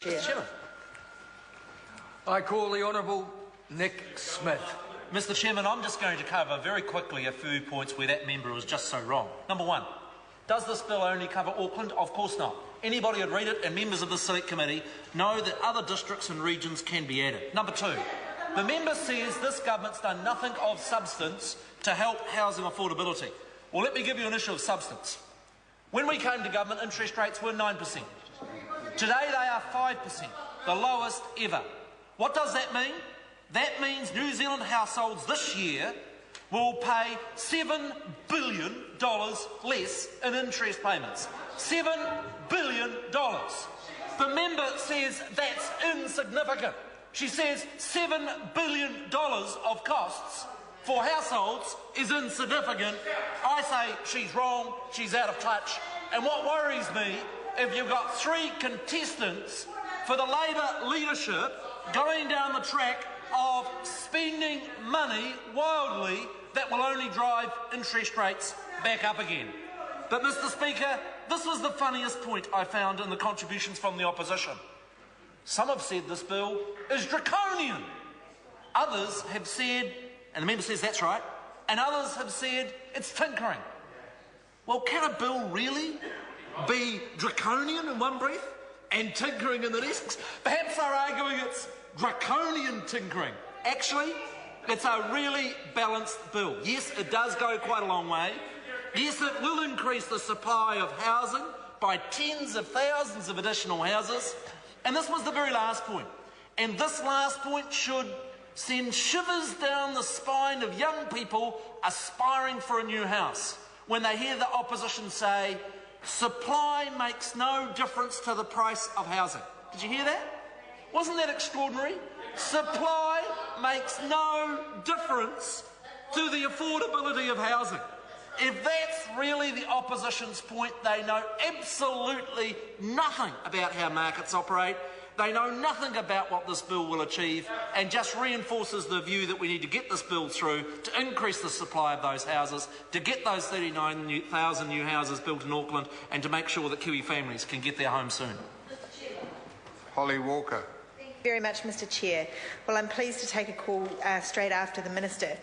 Mr. Chairman. I call the Honourable Nick Smith. Mr. Chairman, I'm just going to cover very quickly a few points where that member was just so wrong. Number one, does this bill only cover Auckland? Of course not. Anybody who'd read it, and members of the Select Committee, know that other districts and regions can be added. Number two, the member says this government's done nothing of substance to help housing affordability. Well, let me give you an issue of substance. When we came to government, interest rates were 9%. Today they are 5%, the lowest ever. What does that mean? That means New Zealand households this year will pay $7 billion less in interest payments. $7 billion. The member says that's insignificant. She says $7 billion of costs for households is insignificant. I say she's wrong, she's out of touch. And what worries me, if you've got three contestants for the Labour leadership going down the track of spending money wildly that will only drive interest rates back up again. But, Mr. Speaker, this was the funniest point I found in the contributions from the opposition. Some have said this bill is draconian. Others have said, and the member says that's right, and others have said it's tinkering. Well, can a bill really be draconian in one breath and tinkering in the next? Perhaps they're arguing it's draconian tinkering. Actually, it's a really balanced bill. Yes, it does go quite a long way. Yes, it will increase the supply of housing by tens of thousands of additional houses. And this was the very last point. And this last point should send shivers down the spine of young people aspiring for a new house when they hear the opposition say, supply makes no difference to the price of housing. Did you hear that? Wasn't that extraordinary? Supply makes no difference to the affordability of housing. If that's really the opposition's point, they know absolutely nothing about how markets operate. They know nothing about what this bill will achieve, and just reinforces the view that we need to get this bill through to increase the supply of those houses, to get those 39,000 new houses built in Auckland, and to make sure that Kiwi families can get their home soon. Holly Walker. Thank you very much, Mr. Chair. Well, I'm pleased to take a call straight after the Minister.